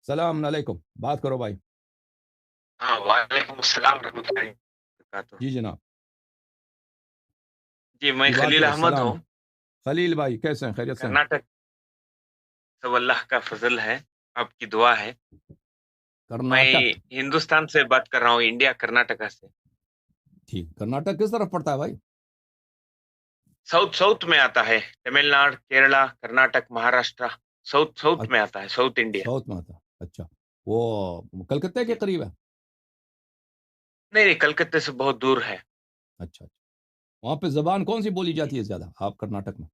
السلام علیکم، بات کرو بھائی۔ ہاں وعلیکم السلام ورحمۃ اللہ وبرکاتہ۔ جی جناب، جی میں جی بات خلیل کرو۔ احمد السلام ہوں، خلیل بھائی، کیسے ہیں؟ خیریت سے ہیں؟ کرناٹک۔ سب اللہ کا فضل ہے، آپ کی دعا ہے۔ میں کرناٹک، ہندوستان سے بات کر رہا ہوں، انڈیا کرناٹکا سے۔ ٹھیک۔ کرناٹک کس طرف پڑتا ہے بھائی؟ ساؤتھ میں آتا ہے، تمل ناڈو، کیرلا، کرناٹک، مہاراشٹرا، ساؤتھ میں اچھا، آتا ہے، ساؤتھ انڈیا۔ ساؤتھ میں آتا ہے۔ اچھا، وہ کلکتے کے جی قریب ہے؟ نہیں نہیں، کلکتے سے بہت دور ہے۔ اچھا اچھا، وہاں پہ زبان کون سی بولی جاتی ہے زیادہ آپ کرناٹک میں؟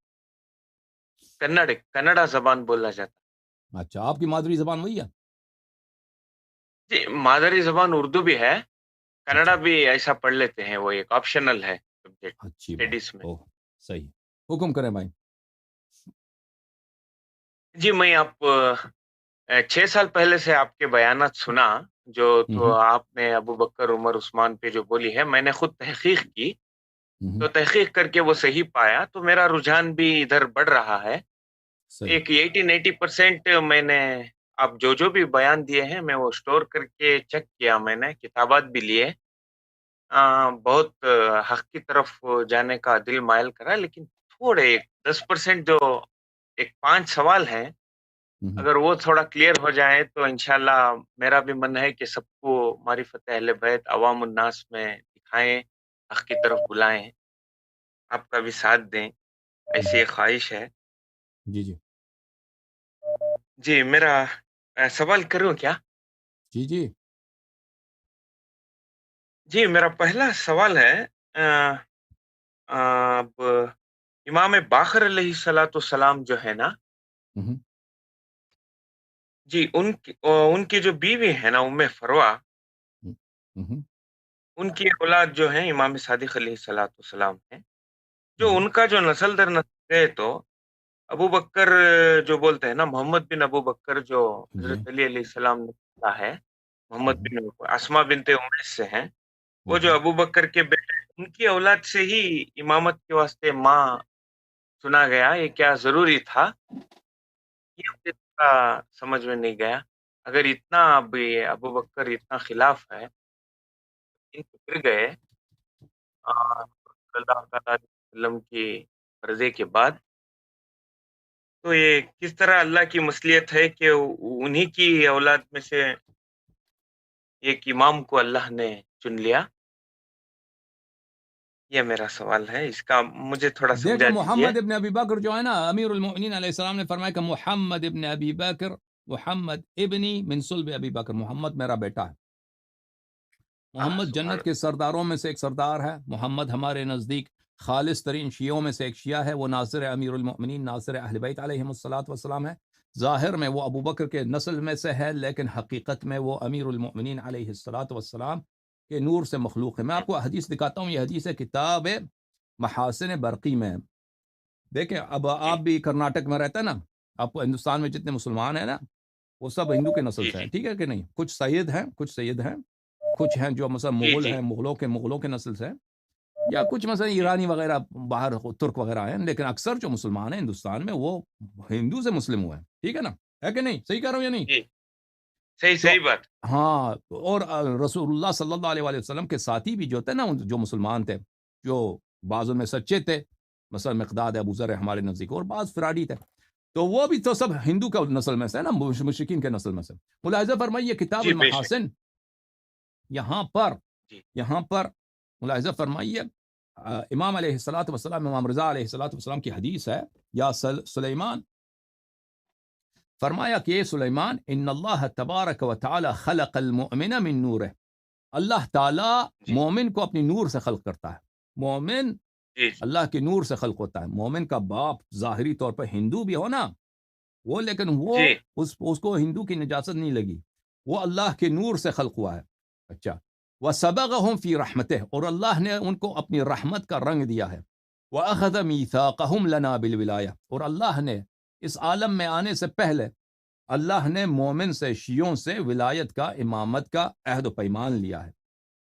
کنڑا زبان بولا جاتا اچھا، آپ کی مادری زبان وہی ہے؟ ہے۔ جی مادری زبان اردو بھی ہے، اچھا، کنڑا بھی ایسا پڑھ لیتے ہیں، وہ ایک آپشنل ہے سبجیکٹ اچھی بات، اسٹڈیز میں۔ اوہ صحیح، حکم کریں بھائی۔ جی میں آپ 6 سال پہلے سے آپ کے بیانات سنا، جو تو ہوں آپ نے ابو بکر عمر عثمان پہ جو بولی ہے، میں نے خود تحقیق کی، ہوں، تو تحقیق کر کے وہ صحیح پایا، تو میرا رجحان بھی ادھر بڑھ رہا ہے۔ صحیح، ایک 80% میں نے آپ جو بھی بیان دیے ہیں میں وہ اسٹور کر کے چیک کیا، میں نے کتابات بھی لیے۔ بہت حق کی طرف جانے کا دل مائل کرا، لیکن تھوڑے 10% جو ایک 5 سوال ہیں، ہوں، اگر وہ تھوڑا کلیئر ہو جائے تو انشاءاللہ میرا بھی من ہے کہ سب کو معرفت اہل بیت عوام الناس میں دکھائیں، حق کی طرف بلائیں، آپ کا بھی ساتھ دیں، ایسی ایک خواہش ہے۔ جی جی جی میرا سوال کروں کیا؟ جی جی، جی میرا پہلا سوال ہے، اب امام باقر علیہ السلام جو ہے نا، ہوں جی ان کی جو بیوی ہے نا ام فروہ، ہوں ان کی اولاد جو ہیں امام صادق علیہ السلام ہیں، جو ہوں، ان کا جو نسل در نسل ہے، تو ابو بکر جو بولتے ہیں نا، محمد بن ابو بکر جو جی، حضرت علی علیہ السلام نے کہا ہے، محمد ہوں بن اسما بنت امیس سے ہیں، وہ جو ہوں، ابو بکر کے بیٹے ہیں، ان کی اولاد سے ہی امامت کے واسطے ماں چنا گیا، یہ کیا ضروری تھا؟ یہ مجھے تھوڑا سمجھ میں نہیں گیا۔ اگر اتنا اب یہ ابو بکر اتنا خلاف ہے، ان کو گر گئے صلی اللہ تعالیٰ علیہ وسلم کی رضے کے بعد، تو یہ کس طرح اللہ کی مصلیت ہے کہ انہی کی اولاد میں سے ایک امام کو اللہ نے چن لیا؟ یہ میرا سوال ہے، اس کا مجھے تھوڑا دیکھیں، سمجھا دیجئے۔ محمد ابن ابی بکر جو ہے نا، امیر المؤمنین علیہ السلام نے فرمایا کہ محمد ابن ابی بکر، محمد ابنی من صلب ابی بکر، محمد میرا بیٹا ہے۔ محمد سبحان جنت کے اللہ۔ سرداروں میں سے ایک سردار ہے۔ محمد ہمارے نزدیک خالص ترین شیعوں میں سے ایک شیعہ ہے، وہ ناصر امیر المؤمنین، ناصر اہل بیت علیہ الصلوۃ والسلام ہے۔ ظاہر میں وہ ابو بکر کے نسل میں سے ہے، لیکن حقیقت میں وہ امیر المؤمنین علیہ الصلوۃ والسلام کے نور سے مخلوق ہے۔ میں آپ کو حدیث دکھاتا ہوں، یہ حدیث ہے کتاب محاسن برقی میں۔ دیکھیں، اب جی آپ بھی کرناٹک میں رہتے ہیں نا، آپ کو ہندوستان میں جتنے مسلمان ہیں نا، وہ سب ہندو کے نسل جی سے ہیں، جی ٹھیک ہے کہ نہیں؟ کچھ سید ہیں، کچھ سید ہیں، کچھ ہیں جو مثلا جی مغل جی ہیں، مغلوں کے نسل سے ہیں، یا کچھ مثلا جی ایرانی وغیرہ باہر ترک وغیرہ ہیں، لیکن اکثر جو مسلمان ہیں ہندوستان میں وہ ہندو سے مسلم ہوئے ہیں، ٹھیک ہے نا؟ ہے کہ نہیں؟ صحیح کہہ رہا ہوں یا نہیں؟ جی، صحیح تو صحیح بات۔ ہاں، اور رسول اللہ صلی اللہ علیہ وآلہ وسلم کے ساتھی بھی جو تھے نا، جو مسلمان تھے، جو بعض ان میں سچے تھے، مثلا مقداد ابو ذر ہمارے نزدیک، اور بعض فراڈی تھے، تو وہ بھی تو سب ہندو کا نسل میں سے نا، مشرکین کے نسل میں سے۔ ملاحظہ فرمائیے کتاب جی بے شک۔ المحاسن، یہاں پر جی یہاں پر ملاحظہ فرمائیے، امام علیہ الصلوۃ والسلام، امام رضا علیہ الصلوۃ والسلام کی حدیث ہے، یا سلیمان، فرمایا کہ سلیمان، ان اللہ تبارک و تعالی خلق المؤمن من نور، اللہ تعالی جی مومن کو اپنی نور سے خلق کرتا ہے۔ مومن جی جی اللہ کے نور سے خلق ہوتا ہے۔ مومن کا باپ ظاہری طور پر ہندو بھی ہو نا، وہ لیکن وہ جی اس کو ہندو کی نجاست نہیں لگی، وہ اللہ کے نور سے خلق ہوا ہے۔ اچھا، وَسَبَغَهُمْ فِي رَحْمَتِهِ، اور اللہ نے ان کو اپنی رحمت کا رنگ دیا ہے۔ وَأَخَذَ مِيثَاقَهُمْ لَنَا بِالْوِلَایَةِ، اور اللہ نے اس عالم میں آنے سے پہلے اللہ نے مومن سے، شیعوں سے ولایت کا، امامت کا عہد و پیمان لیا ہے۔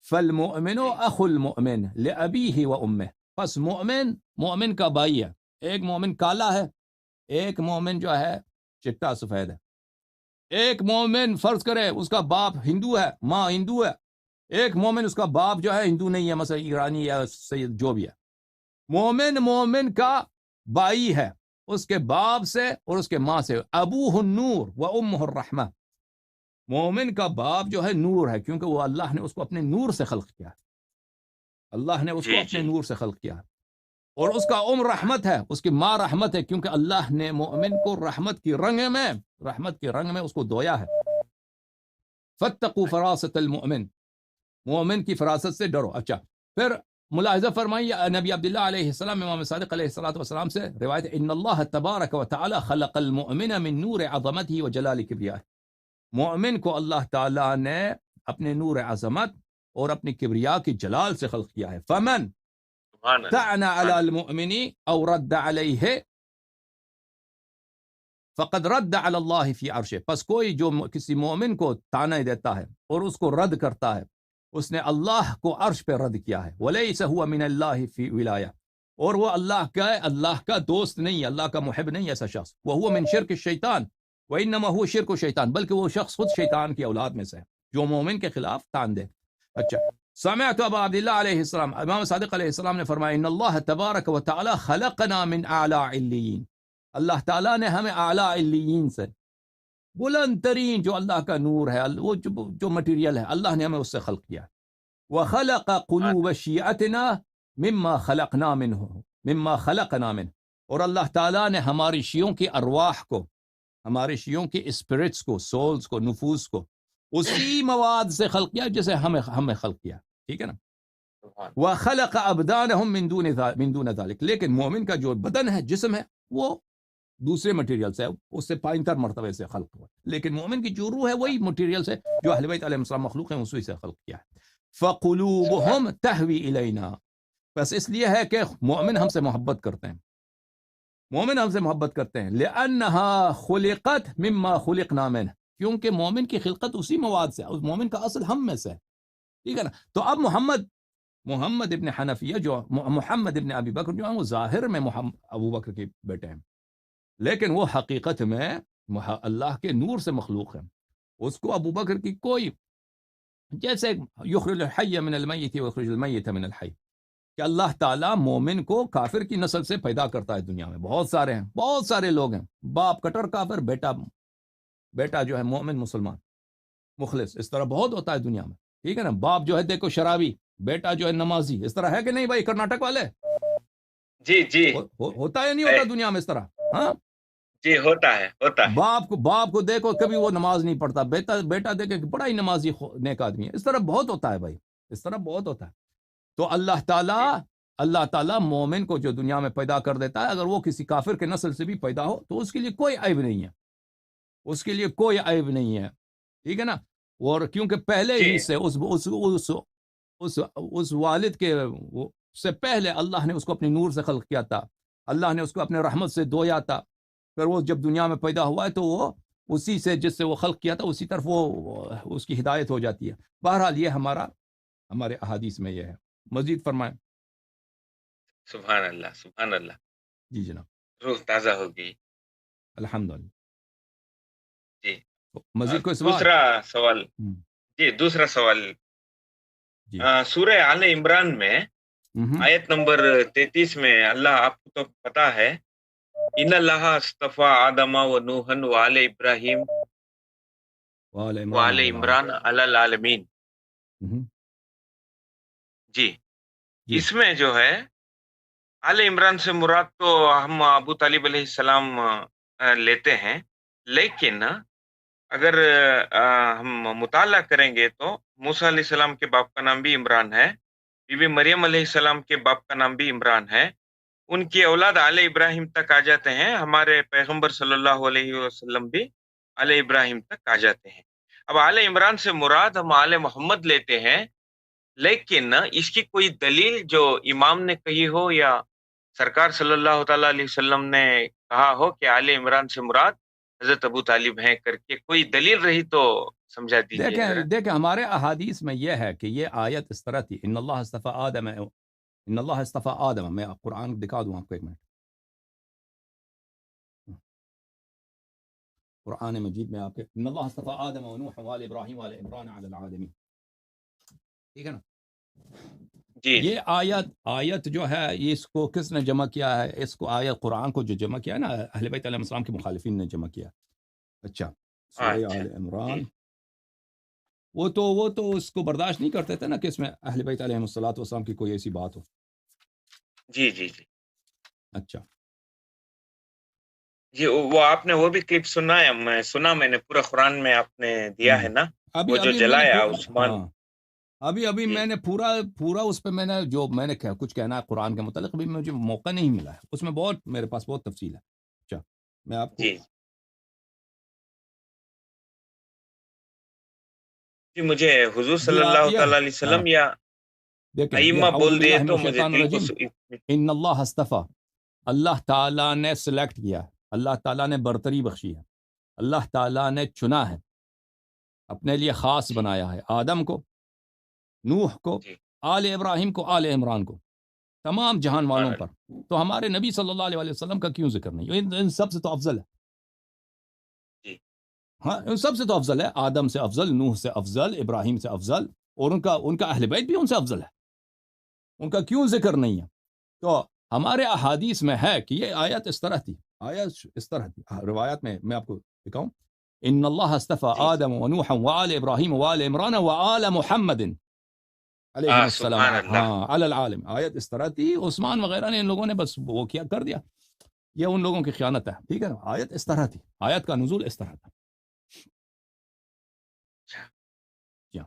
فَالْمُؤْمِنُ جی أَخُو الْمُؤْمِنِ لِأَبِيهِ وَأُمِّهِ، پس مومن کا بھائی ہے، ایک مومن کالا ہے، ایک مومن جو ہے چٹا سفید ہے۔ ایک مومن فرض کرے اس کا باپ ہندو ہے، ماں ہندو ہے، ایک مومن اس کا باپ جو ہے ہندو نہیں ہے، مثلا ایرانی یا سید جو بھی ہے، مومن کا بائی ہے اس کے باپ سے اور اس کے ماں سے، ابوہ النور و امہ الرحمہ، مومن کا باپ جو ہے نور ہے، کیونکہ وہ اللہ نے اس کو اپنے نور سے خلق کیا، اللہ نے اس کو جی اپنے جی نور سے خلق کیا، اور اس کا رحمت ہے، اس کی ماں رحمت ہے، کیونکہ اللہ نے مومن کو رحمت کے رنگ میں اس کو دھویا ہے۔ فاتقوا فراست المؤمن، مومن کی فراست سے ڈرو۔ اچھا، پھر ملاحظہ فرمائیے نبی عبداللہ علیہ السلام، امام صادق علیہ السلام سے روایت ہے، ان اللہ تبارک و تعالی خلق المؤمن من نور عظمته و جلال کبریائه، مومن کو اللہ تعالی نے اپنے نور عظمت اور اپنی کبریا کی جلال سے خلق کیا ہے۔ فمن سبحان اللہ تعن سبحان على اللہ المؤمن او رد علیہ فقد رد على اللہ فی عرشه، پس کوئی جو کسی مومن کو تانے دیتا ہے اور اس کو رد کرتا ہے، اس نے اللہ کو عرش پہ رد کیا ہے۔ ولیس هو من اللہ فی ولایہ، اور وہ اللہ کا دوست نہیں، اللہ کا محب نہیں ایسا شخص۔ وهو من شرک الشیطان وانما هو شرک الشیطان، بلکہ وہ شخص خود شیطان کی اولاد میں سے ہے جو مومن کے خلاف تان دے۔ اچھا، سمعت ابا عبداللہ علیہ السلام، امام صادق علیہ السلام نے فرمایا، ان اللہ تبارک و تعالی خلقنا من اعلی علیین، اللہ تعالیٰ نے ہمیں اعلیٰ علیین سے، بلند ترین جو اللہ کا نور ہے، وہ جو مٹیریل ہے، اللہ نے ہمیں اس سے خلق کیا۔ وخلق قلوب شیعتنا مما خلقنا منه، اور اللہ تعالیٰ نے ہماری شیعوں کی ارواح کو، ہمارے شیعوں کی اسپرٹس کو، سولز کو، نفوس کو اسی مواد سے خلق کیا جسے ہمیں خلق کیا، ٹھیک ہے نا۔ سبحان وخلق ابدانهم من دون ذلك، لیکن مومن کا جو بدن ہے، جسم ہے، وہ دوسرے مٹیریل سے، اس سے پائنتر مرتبے سے خلق ہوا، لیکن مومن کی جو روح ہے وہی مٹیریل سے جو اہل بیت علیہ السلام مخلوق ہیں اسی سے خلق کیا ہے۔ فقلوبهم تہوی الینا، بس اس لیے ہے کہ مومن ہم سے محبت کرتے ہیں، مومن ہم سے محبت کرتے ہیں، لأنها خلقت مما خلقنا منه، کیونکہ مومن کی خلقت اسی مواد سے، اس مومن کا اصل ہم میں سے ہے، ٹھیک ہے نا۔ تو اب محمد ابن حنفیہ جو محمد ابن ابی بکر جو ہیں، وہ ظاہر میں ابو بکر کے بیٹے ہیں، لیکن وہ حقیقت میں اللہ کے نور سے مخلوق ہے، اس کو ابو بکر کی کوئی، جیسے یخرج الحی من المیت ویخرج المیت من الحی، کہ اللہ تعالیٰ مومن کو کافر کی نسل سے پیدا کرتا ہے۔ دنیا میں بہت سارے ہیں، بہت سارے لوگ ہیں، باپ کٹر کافر، بیٹا جو ہے مومن مسلمان مخلص، اس طرح بہت ہوتا ہے دنیا میں، ٹھیک ہے نا۔ باپ جو ہے دیکھو شرابی، بیٹا جو ہے نمازی، اس طرح ہے کہ نہیں بھائی کرناٹک والے؟ جی جی ہوتا ہے نہیں ہوتا دنیا میں اس طرح؟ ہاں جی، ہوتا ہے باپ کو دیکھو کبھی وہ نماز نہیں پڑھتا، بیٹا دیکھے بڑا ہی نمازی نیک آدمی ہے، اس طرح بہت ہوتا ہے بھائی، اس طرح بہت ہوتا ہے۔ تو اللہ تعالیٰ مومن کو جو دنیا میں پیدا کر دیتا ہے، اگر وہ کسی کافر کے نسل سے بھی پیدا ہو تو اس کے لیے کوئی عیب نہیں ہے، اس کے لیے کوئی عیب نہیں ہے، ٹھیک ہے نا۔ اور کیونکہ پہلے ہی سے اس والد کے سے پہلے اللہ نے اس کو اپنے نور سے خلق کیا تھا، اللہ نے اس کو اپنے رحمت سے دھویا تھا، پھر وہ جب دنیا میں پیدا ہوا ہے تو وہ اسی سے، جس سے وہ خلق کیا تھا، اسی طرف وہ اس کی ہدایت ہو جاتی ہے۔ بہرحال یہ ہمارے احادیث میں یہ ہے۔ مزید فرمائیں۔ سبحان اللہ سبحان اللہ، جی جناب، روح تازہ ہوگی۔ الحمدللہ۔ جی، مزید کوئی سوال؟ دوسرا سوال جی، سورہ آل عمران میں آیت نمبر 33 میں، اللہ، آپ کو تو پتا ہے، ان اللہ اصطفیٰ آدم و نوحن و آل ابراہیم و آل عمران علی العالمین، جی، اس میں جو ہے آل عمران سے مراد تو ہم ابو طالب علیہ السلام لیتے ہیں، لیکن اگر ہم مطالعہ کریں گے تو موسیٰ علیہ السلام کے باپ کا نام بھی عمران ہے، بی بی مریم علیہ السلام کے باپ کا نام بھی عمران ہے، ان کی اولاد آل ابراہیم تک آ جاتے ہیں، ہمارے پیغمبر صلی اللہ علیہ وسلم بھی آل ابراہیم تک آ جاتے ہیں۔ اب آل عمران سے مراد ہم آل محمد لیتے ہیں، لیکن اس کی کوئی دلیل جو امام نے کہی ہو یا سرکار صلی اللہ تعالیٰ علیہ وسلم نے کہا ہو کہ آل عمران سے مراد حضرت ابو طالب ہیں کر کے کوئی دلیل رہی تو سمجھا دیجیے۔ دیکھیں ہمارے احادیث میں یہ ہے کہ یہ آیت اس طرح تھی، ان اللہ اصطفیٰ آدم، میں قرآن دکھا دوں آپ کو ایک منٹ۔ قرآن مجید میں آپ کے ان اللہ اصطفى آدم و نوح وآل ابراہیم وآل عمران علی العالمین، ٹھیک ہے نا. جی جی یہ آیت جو ہے یہ اس کو کس نے جمع کیا ہے؟ اس کو آیت قرآن کو جو جمع کیا ہے نا اہل بیت علیہ السلام کے مخالفین نے جمع کیا. اچھا سورہ اچھا آل عمران، جی وہ تو اس کو برداشت نہیں کرتے تھے نا کہ اس میں اہل بیت علیہ السلام کی کوئی ایسی بات ہو. جی جی جی اچھا جی وہ آپ نے وہ بھی کلپ سنا ہے؟ میں نے پورا قرآن میں آپ نے دیا ہے نا، وہ جو ابھی میں نے جلایا عثمان. ہاں ابھی جی میں نے پورا اس پہ میں نے کچھ کہنا ہے قرآن کے متعلق، ابھی مجھے موقع نہیں ملا ہے، اس میں میرے پاس بہت تفصیل ہے. اچھا میں آپ کو جی جی مجھے حضور صلی اللہ تعالی علیہ ہاں وسلم یا دیکھیں یہ ائمہ اعوذ بول دیے باللہ من تو مجھے الشیطان دل کو الرجیم، ان اللہ اصطفیٰ، اللہ تعالیٰ نے سلیکٹ کیا ہے، اللہ تعالیٰ نے برتری بخشی ہے، اللہ تعالیٰ نے چنا ہے، اپنے لیے خاص جی بنایا ہے آدم کو، نوح کو، جی آل ابراہیم کو، آل عمران کو، تمام جہان سبحان والوں اللہ. پر. تو ہمارے نبی صلی اللہ علیہ وسلم کا کیوں ذکر نہیں؟ ان سب سے تو افضل ہے. جی ہاں ان سب سے تو افضل ہے، آدم سے افضل، نوح سے افضل، ابراہیم سے افضل، اور ان کا اہل بیت بھی ان سے افضل ہے. ان کا کیوں ذکر نہیں ہے؟ تو ہمارے احادیث میں ہے کہ یہ آیت اس طرح تھی، روایات میں آپ کو دکھاؤں. ان اللہ اصطفى جی آدم ونوحا وآل ابراہیم وآل عمران وآل محمد علیہ السلام سبحان اللہ. ہاں علی العالم. آیت اس طرح تھی، عثمان وغیرہ نے ان لوگوں نے بس وہ کیا کر دیا، یہ ان لوگوں کی خیانت ہے. ٹھیک ہے نا، آیت اس طرح تھی، آیت کا نزول اس طرح تھا. کیا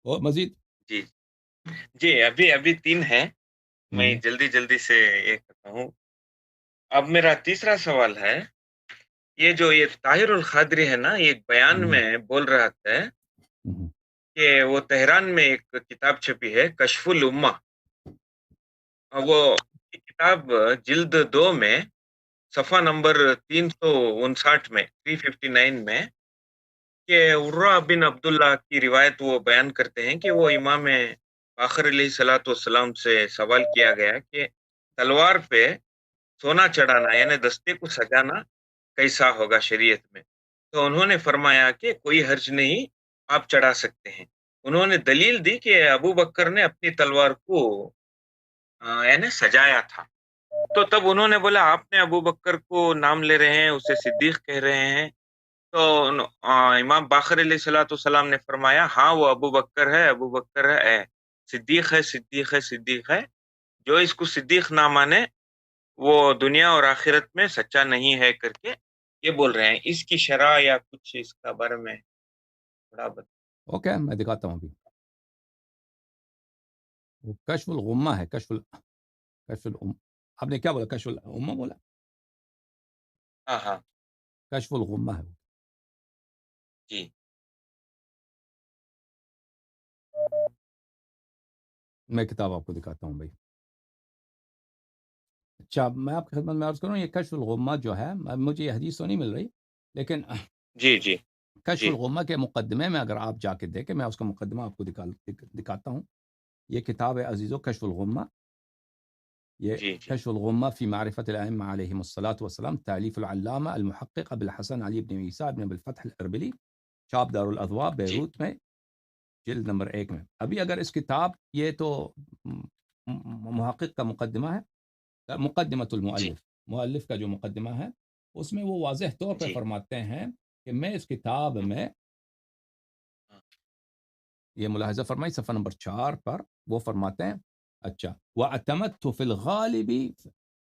اور مزید جی جی ابھی 3 ہیں، میں ہم، جلدی سے یہ کرتا ہوں. اب میرا تیسرا سوال ہے، یہ طاہر القادری ہے نا، یہ ایک بیان ہم، میں بول رہا تھا ہم، کہ وہ تہران میں ایک کتاب چھپی ہے کشف الامہ. وہ کتاب جلد 2 میں صفحہ نمبر 359 میں 359 میں کہ عروہ بن عبداللہ کی روایت وہ بیان کرتے ہیں کہ وہ امام باقر علیہ الصلوۃ والسلام سے سوال کیا گیا کہ تلوار پہ سونا چڑھانا یعنی دستے کو سجانا کیسا ہوگا شریعت میں؟ تو انہوں نے فرمایا کہ کوئی حرج نہیں، آپ چڑھا سکتے ہیں. انہوں نے دلیل دی کہ ابو بکر نے اپنی تلوار کو یعنی سجایا تھا. تو تب انہوں نے بولا آپ نے ابو بکر کو نام لے رہے ہیں، اسے صدیق کہہ رہے ہیں. تو امام باقر علیہ الصلوۃ والسلام نے فرمایا ہاں وہ ابو بکر ہے، ابو بکر ہے، صدیق ہے، صدیق ہے، صدیق ہے. جو اس کو صدیق نہ مانے وہ دنیا اور آخرت میں سچا نہیں ہے کر کے یہ بول رہے ہیں. اس کی شرح یا کچھ اس کا بارے میں تھوڑا اوکے میں دکھاتا ہوں. ابھی وہ کشف الغمہ ہے، کشف الام، آپ نے کیا بولا؟ کشف الامہ بولا؟ ہاں کشف الغمہ ہے. جی میں کتاب آپ کو دکھاتا ہوں بھائی. اچھا میں آپ کی خدمت میں عرض کروں، یہ کشف الغمہ جو ہے، مجھے یہ حدیث تو نہیں مل رہی، لیکن جی جی کشف جی الغمہ کے مقدمے میں اگر آپ جا کے دیکھیں، میں اس کا مقدمہ آپ کو دکھاتا ہوں. یہ کتاب ہے عزیزو کشف الغمہ. یہ جی جی کشف الغمہ فی معرفت الائمہ علیہم الصلاۃ والسلام، تالیف العلامہ المحقق ابو الحسن علی بن عیسیٰ بن ابی الفتح الاربلی، چاپ دار الاضواء جی بیروت میں، جلد نمبر 1 میں. ابھی اگر اس کتاب، یہ تو محقق کا مقدمہ ہے، مقدمۃ جی المؤلف، مؤلف کا جو مقدمہ ہے، اس میں وہ واضح طور پہ جی فرماتے ہیں کہ میں اس کتاب میں، یہ ملاحظہ فرمائی صفحہ نمبر 4 پر وہ فرماتے ہیں. اچھا وَاعْتَمَدْتُ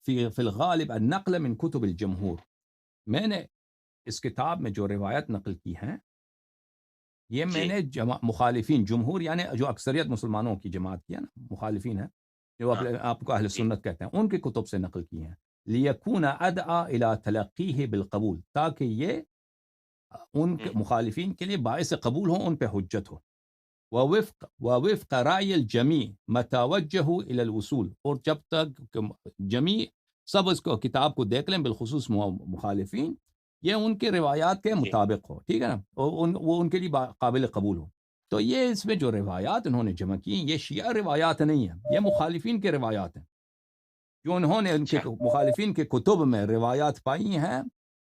فِي الغالب النقل من کتب الجمہور، میں نے اس کتاب میں جو روایت نقل کی ہیں، یہ میں جی نے مخالفین، جمہور یعنی جو اکثریت مسلمانوں کی جماعت کی ہے نا، مخالفین ہیں جو ہاں آپ کو اہل جی سنت کہتے ہیں، ان کی کتب سے نقل کی ہیں. لِيَكُونَ أَدْعَى إِلَى تَلَقِّيهِ بِالْقَبُول، تاکہ یہ ان کے مخالفین کے لیے باعث قبول ہو، ان پہ حجت ہو. ووفق رأی الجمیع متى وجهوا إلى الوصول، اور جب تک جمیع سب اس کو کتاب کو دیکھ لیں، بالخصوص مخالفین، یہ ان کے روایات کے جی مطابق ہو. ٹھیک ہے نا، وہ ان کے لیے قابل قبول ہو. تو یہ اس میں جو روایات انہوں نے جمع کی، یہ شیعہ روایات نہیں ہیں، یہ مخالفین کے روایات ہیں، جو انہوں نے ان کے اچھا مخالفین کے کتب میں روایات پائی ہیں.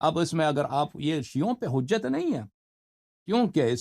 اب اس میں اگر آپ یہ شیعوں پہ حجت نہیں ہے، کیونکہ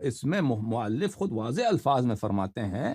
اس میں مؤلف خود واضح الفاظ میں فرماتے ہیں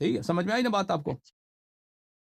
ٹھیک ہے؟ سمجھ میں آئی نا بات آپ کو؟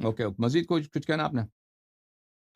اوکے، مزید کچھ کہنا آپ نے؟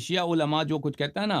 شیعہ علماء جو کچھ کہتا ہے نا،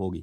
ہوگی۔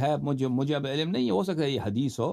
ہے، مجھے اب علم نہیں ہے، ہو سکتا ہے یہ حدیث ہو،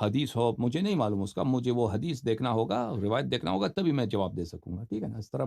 حدیث ہو، مجھے نہیں معلوم اس کا، مجھے وہ حدیث دیکھنا ہوگا، روایت دیکھنا ہوگا، تبھی میں جواب دے سکوں گا، ٹھیک ہے نا؟ اس طرح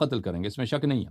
قتل کریں گے، اس میں شک نہیں ہے،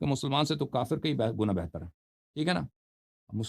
کہ مسلمان سے تو کافر کئی گنا بہتر ہے، ٹھیک ہے نا؟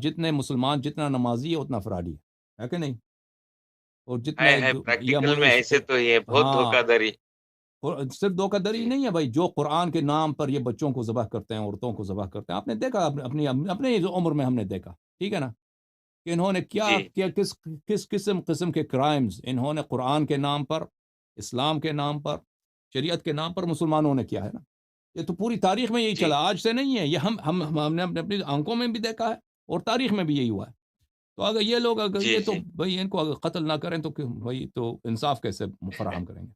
جتنے مسلمان جتنا نمازی ہے اتنا فرادی ہے کہ نہیں؟ اور جتنے ہے پریکٹیکل میں ایسے تو یہ بہت ہاں، دھوکہ دھڑی. اور صرف دھوکہ دھڑی جی, نہیں ہے بھائی، جو قرآن کے نام پر یہ بچوں کو ذبح کرتے ہیں، عورتوں کو ذبح کرتے ہیں، آپ نے دیکھا اپنے عمر میں ہم نے دیکھا، ٹھیک ہے نا؟ کہ انہوں نے جی, کیا کس قسم کے کرائمز انہوں نے قرآن کے نام پر، اسلام کے نام پر، شریعت کے نام پر مسلمانوں نے کیا ہے نا؟ یہ تو پوری تاریخ میں یہی جی, چلا، آج سے نہیں ہے، یہ ہم نے اپنی آنکھوں میں بھی دیکھا ہے اور تاریخ میں بھی یہی ہوا ہے۔ تو اگر یہ لوگ جی, یہ تو جی. بھائی ان کو اگر قتل نہ کریں تو بھائی تو انصاف کیسے فراہم کریں گے؟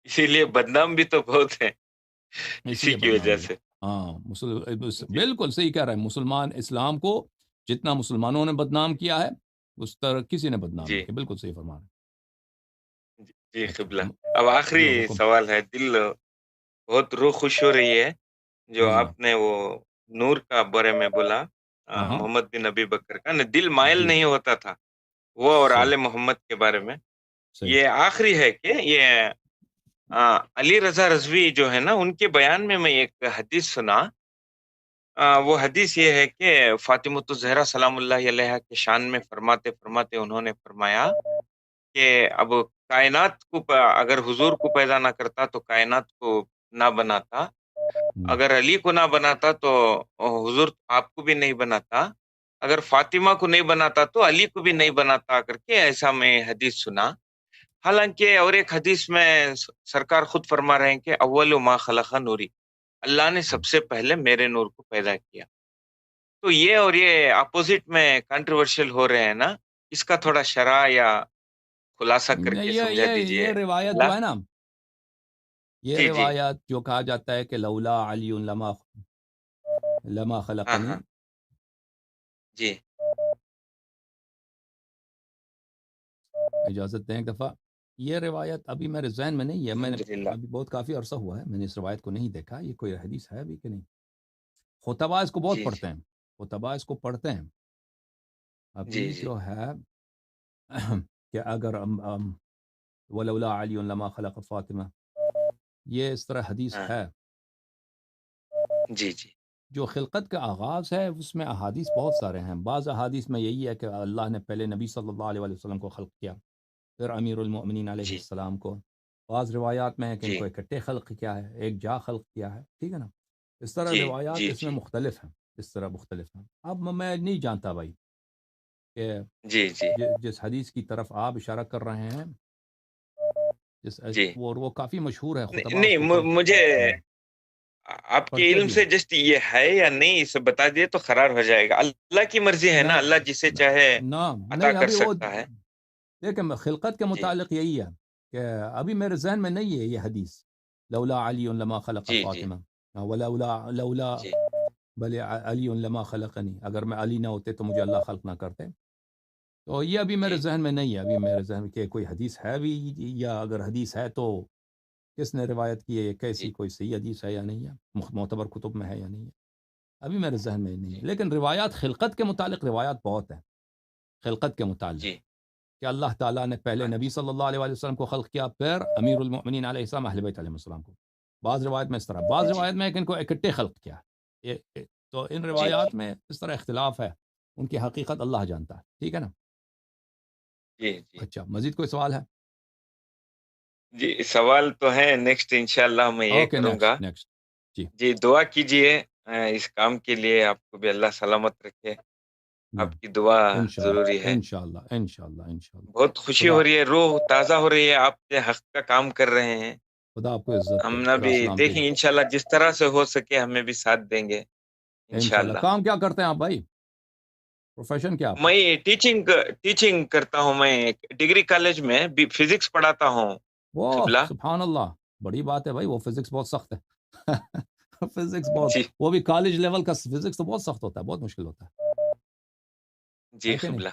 اسی لیے بدنام بھی تو بہت ہے اسی اسی لیے کی بدنام وجہ بھی ہے۔ سے. ہاں، جی, بالکل صحیح کہہ رہے ہیں، مسلمان اسلام کو جتنا مسلمانوں نے بدنام کیا ہے اس طرح کسی نے بدنام نہیں جی, کیا، بالکل صحیح فرما رہے جی, جی ہیں۔ اچھا قبلہ. اب جی آخری حکم۔ سوال ہے. دل بہت روح خوش ہو رہی ہے جو جی آپ نے وہ نور کا بارے میں بولا. ہاں ہاں محمد بن ابی بکر کا نا دل مائل جی نہیں ہوتا تھا وہ اور صحیح آل محمد کے بارے میں. صحیح یہ آخری ہے کہ یہ علی رضا رضوی جو ہے نا ان کے بیان میں ایک حدیث سنا. وہ حدیث یہ ہے کہ فاطمۃ الزہرا سلام اللہ علیہا کے شان میں فرماتے فرماتے انہوں نے فرمایا کہ اب کائنات کو اگر حضور کو پیدا نہ کرتا تو کائنات کو نہ بناتا. ہوں، اگر علی کو نہ بناتا تو حضور آپ کو بھی نہیں بناتا. اگر فاطمہ کو نہیں بناتا تو علی کو بھی نہیں بناتا کر کے ایسا میں حدیث سنا. حالانکہ اور ایک حدیث میں سرکار خود فرما رہے ہیں کہ اول ما خلق نوری، اللہ نے سب سے پہلے میرے نور کو پیدا کیا. تو یہ اور یہ اپوزٹ میں کنٹروورشل ہو رہے ہیں نا، اس کا تھوڑا شرح یا خلاصہ کر نہیں، کے سمجھا دیجئے. یہ روایت اللہ. جو ہے نا، یہ جی جی. روایت جو کہا جاتا ہے کہ لولا علی لما ہاں خلقنی، ہاں. جی اجازت دیں ایک دفعہ، یہ روایت ابھی میرے ذہن میں نہیں ہے، میں نے الحمدللہ. ابھی بہت کافی عرصہ ہوا ہے میں نے اس روایت کو نہیں دیکھا، یہ کوئی حدیث ہے ابھی کہ نہیں؟ خطبہ اس کو بہت جی جی پڑھتے ہیں، خطبہ اس کو پڑھتے ہیں، جی ابھی جی جو ہے کہ اگر ولولا علی لما خلق فاطمہ، یہ اس طرح حدیث ہاں ہے۔ جی جی جو خلقت کا آغاز ہے اس میں احادیث بہت سارے ہیں، بعض احادیث میں یہی ہے کہ اللہ نے پہلے نبی صلی اللہ علیہ وسلم کو خلق کیا، پھر امیر المؤمنین علیہ جی السلام کو، بعض روایات میں ہے کہ ان جی کو اکٹھے خلق کیا ہے، ایک جا خلق کیا ہے، ٹھیک ہے نا؟ اس طرح جی روایات جی اس میں جی مختلف ہیں، اس طرح مختلف ہیں۔ اب میں نہیں جانتا بھائی کہ جی جی جس حدیث کی طرف آپ اشارہ کر رہے ہیں جی وہ کافی مشہور ہے خطبہ اس نہیں کے اوپر مجھے آپ کے پڑھتے علم بھی سے ہیں جسٹ یہ ہے یا نہیں اسے بتا دیے تو قرار ہو جائے گا. اللہ کی مرضی ہے نا, اللہ جسے چاہے عطا نہیں کر ابھی وہ سکتا ہے. دیکھیں خلقت کے جی متعلق یہی ہے کہ ابھی میرے ذہن میں نہیں ہے یہ حدیث لولا علی لما خلق جی جی فاطمہ لولا جی بل علی لما خلقنی اگر میں علی نہ ہوتے تو مجھے اللہ خلق نہ کرتے. تو یہ ابھی میرے جی ذہن میں نہیں ہے. ابھی میرے ذہن میں کہ کوئی حدیث ہے بھی یا اگر حدیث ہے تو کس نے روایت کی ہے, کیسی جی کوئی صحیح حدیث ہے یا نہیں ہے, معتبر کتب میں ہے یا نہیں ہے, ابھی میرے ذہن میں نہیں ہے. جی لیکن روایات خلقت کے متعلق روایات بہت ہیں. خلقت کے متعلق جی کہ اللہ تعالیٰ نے پہلے نبی اچھا صلی اللہ علیہ وآلہ وسلم کو خلق کیا, پھر امیر المؤمنین علیہ السلام اہل بیت علیہ السلام کو. بعض روایت میں اس طرح, بعض جی روایت میں کہ ان کو اکٹھے خلق کیا. تو ان جی روایات میں اس طرح اختلاف ہے, ان کی حقیقت اللہ جانتا ہے. ٹھیک ہے نا. جی جی اچھا, مزید کوئی سوال ہے؟ جی سوال تو ہے, نیکسٹ انشاءاللہ میں یہ اوکے, کروں گا. نیکسٹ جی جی دعا کیجئے اس کام کے لیے, آپ کو بھی اللہ سلامت رکھے. آپ کی دعا ضروری ہے. انشاءاللہ انشاءاللہ انشاءاللہ. بہت خوشی خدا ہو رہی ہے, روح تازہ ہو رہی ہے, آپ کے حق کا کام کر رہے ہیں. خدا آپ کو عزت ہم دے, نہ خدا بھی سلامتی دیکھیں دے. انشاءاللہ جس طرح سے ہو سکے ہمیں بھی ساتھ دیں گے انشاءاللہ. انشاءاللہ. کام کیا کرتے ہیں آپ بھائی؟ پروفیشن کیا آپ کا؟ میں ٹیچنگ کرتا ہوں. میں ڈگری کالج میں فزکس پڑھاتا ہوں. وہ قبلہ سبحان اللہ, بڑی بات ہے بھائی. وہ فزکس بہت سخت ہے. فزکس بہت, جی وہ بھی کالج لیول کا فزکس تو بہت سخت ہوتا ہے, بہت مشکل ہوتا جی ہے کہ نہیں؟ قبلہ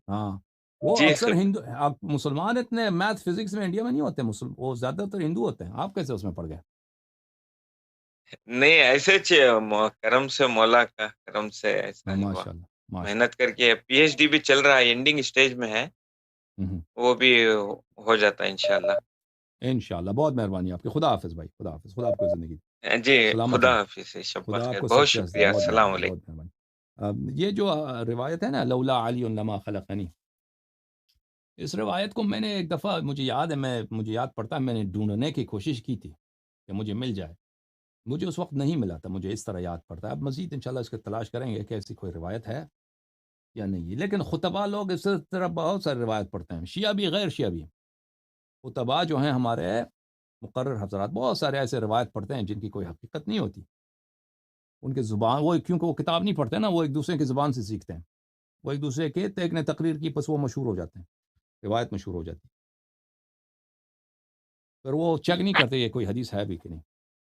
ہاں, وہ جی اکثر ہندو, آپ مسلمان اتنے میتھ فزکس میں انڈیا میں نہیں ہوتے, وہ زیادہ تر ہندو ہوتے ہیں. آپ کیسے اس میں پڑ گئے؟ نہیں ایسے کرم سے, مولا کا کرم سے ایسا ہی ہوا. ماشاء اللہ ماشاء محنت کر کے پی ایچ ڈی بھی چل رہا ہے, اینڈنگ سٹیج میں ہے, اللہ. وہ بھی ہو جاتا ہے انشاءاللہ. انشاءاللہ. بہت مہربانی آپ کی. خدا حافظ بھائی, خدا حافظ. خدا آپ کو زندگی دے, جی سلامت خدا رہیں. حافظ, شب خدا آپ بخیر, کو بہت سب سے ہنسے. شکریہ, بہت السلام مہربانی, علیکم. بہت مہربانی. یہ جو روایت ہے نا لولا علی لما خلقنی, اس روایت کو میں نے ایک دفعہ, مجھے یاد ہے, مجھے یاد پڑتا ہے, میں نے ڈھونڈنے کی کوشش کی تھی کہ مجھے مل جائے. مجھے اس وقت نہیں ملا تھا. مجھے اس طرح یاد پڑتا ہے. اب مزید انشاءاللہ اس کی تلاش کریں گے کہ ایسی کوئی روایت ہے یا نہیں. لیکن خطبہ لوگ اس طرح بہت سارے روایت پڑھتے ہیں, شیعہ بھی غیر شیعہ بھی. خطبہ جو ہیں ہمارے مقرر حضرات بہت سارے ایسے روایت پڑھتے ہیں جن کی کوئی حقیقت نہیں ہوتی. ان کے زبان, وہ کیونکہ وہ کتاب نہیں پڑھتے نا, وہ ایک دوسرے کی زبان سے سیکھتے ہیں. وہ ایک دوسرے کے ایک نے تقریر کی, بس وہ مشہور ہو جاتے ہیں, روایت مشہور ہو جاتی ہے. پھر وہ چیک نہیں کرتے یہ کوئی حدیث ہے بھی کہ نہیں.